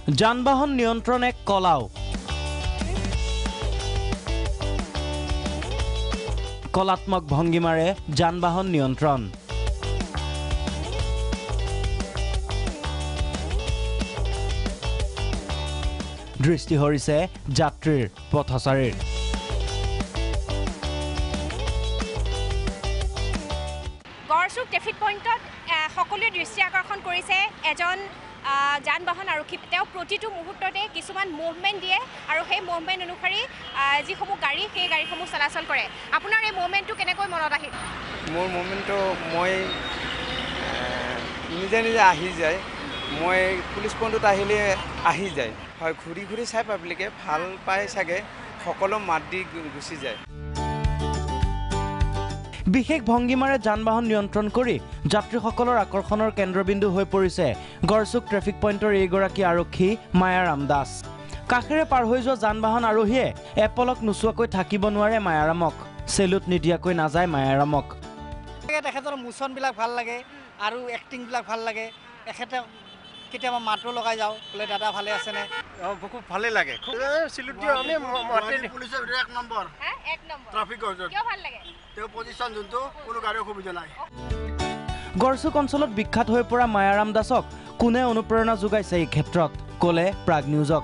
যান-বাহন নিয়ন্ত্ৰণ এক কলাও। কলাত্মক ভংগীমাৰে যান-বাহন নিয়ন্ত্ৰণ। দৃষ্টি হৰিছে যাত্ৰীৰ পথচাৰীৰ। গড়চুক ট্ৰেফিক পইণ্টত সকলোৱে দৃষ্টি আকৰ্ষণ কৰিছে এজন যান-বাহন আৰক্ষী। তেওঁ প্ৰতিটো মুহূৰ্ততে কিছুমান মুভমেণ্ট দিয়ে আৰু সেই মুভমেণ্ট অনুসৰি যিসমূহ গাড়ী সেই গাড়ীসমূহ চলাচল কৰে। আপোনাৰ এই মুভমেণ্টটো কেনেকৈ মনত আহিল? মোৰ মুভমেণ্টটো মই নিজে নিজে আহি যায়। মই পুলিচ পইণ্টত আহিলে আহি যায়। হয়, ঘূৰি ঘূৰি চাই পাব্লিকে ভাল পায় চাগে, সকলো মাত দি গুচি যায়। বিশেষ ভংগীমাৰে যান-বাহন নিয়ন্ত্ৰণ কৰি যাত্ৰীসকলৰ আকৰ্ষণৰ কেন্দ্ৰবিন্দু হৈ পৰিছে গড়চুক ট্ৰেফিক পইণ্টৰ এইগৰাকী আৰক্ষী মায়াৰাম দাস। কাষেৰে পাৰ হৈ যোৱা যান-বাহন আৰোহীয়ে এপলক নোচোৱাকৈ থাকিব নোৱাৰে মায়াৰামক। চেলুট নিদিয়াকৈ নাযায় মায়াৰামক। তেখেতৰ মোচনবিলাক ভাল লাগে আৰু এক্টিংবিলাক ভাল লাগে। তেখেতে কেতিয়াবা মাতো লগাই যাওঁ, বোলে দাদা ভালে আছেনে? খুব ভালে লাগে। পুলিচৰ এক নম্বৰ ট্ৰাফিকৰ কিয় ভাল লাগে? তেওঁ পজিশ্যন যোনটো কোনো গাড়ীৰ অসুবিধা নাই। গড়চুক অঞ্চলত বিখ্যাত হৈ পৰা মায়াৰাম দাসক কোনে অনুপ্ৰেৰণা যোগাইছে এই ক্ষেত্ৰত, ক'লে প্ৰাগ নিউজক।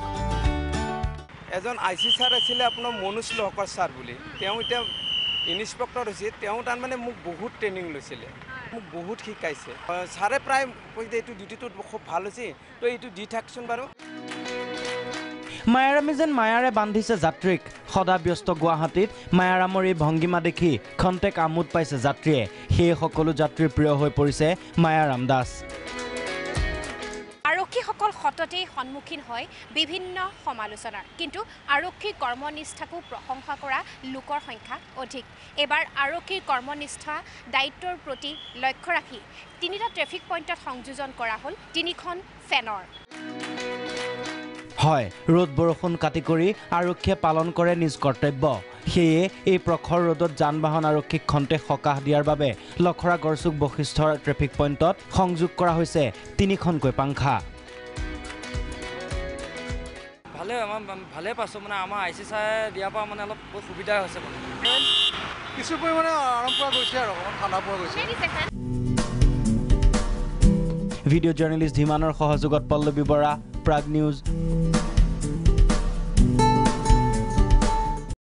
এজন IC ছাৰ আছিলে আপোনাৰ মনোজ লহকৰ ছাৰ বুলি। তেওঁ এতিয়া ইনস্পেক্টৰ হৈছে। তেওঁ তাৰমানে মোক বহুত ট্ৰেইনিং লৈছিলে, মোক বহুত শিকাইছে। ছাৰে প্ৰায় কৈছে এইটো ডিউটিটো খুব ভাল হৈছে, তো এইটো দি থাকচোন বাৰু। মায়াৰামে যেন মায়াৰে বান্ধিছে যাত্ৰীক। সদা ব্যস্ত গুৱাহাটীত মায়াৰামৰ এই ভংগীমা দেখি খন্তেক আমোদ পাইছে যাত্ৰীয়ে। সেয়ে সকলো যাত্ৰীৰ প্ৰিয় হৈ পৰিছে মায়াৰাম দাস। আৰক্ষীসকল সততেই সন্মুখীন হয় বিভিন্ন সমালোচনাৰ, কিন্তু আৰক্ষীৰ কৰ্মনিষ্ঠাকো প্ৰশংসা কৰা লোকৰ সংখ্যা অধিক। এইবাৰ আৰক্ষীৰ কৰ্মনিষ্ঠা দায়িত্বৰ প্ৰতি লক্ষ্য ৰাখি 3টা ট্ৰেফিক পইণ্টত সংযোজন কৰা হ'ল 3খন ফেনৰ। হয়, ৰ'দ বৰষুণ কাটি কৰি আৰক্ষীয়ে পালন কৰে নিজ কৰ্তব্য। সেয়ে এই প্ৰখৰ ৰ'দত যান-বাহন আৰক্ষীক খন্তেক সকাহ দিয়াৰ বাবে লখৰা গড়চুক বশিষ্ঠৰ ট্ৰেফিক পইণ্টত সংযোগ কৰা হৈছে 3খনকৈ পাংখা। ভালে পাইছোঁ, মানে আমাৰ IC ছাৰে দিয়াৰ পৰা মানে অলপ বহুত সুবিধা হৈছে। কিছু পৰিমাণে আৰাম পোৱা গৈছে আৰু অকণমান ঠাণ্ডা পোৱা গৈছে। ভিডিঅ' জাৰ্নেলিষ্ট ধীমানৰ সহযোগত পল্লৱী বৰা, প্ৰাগ নিউজ।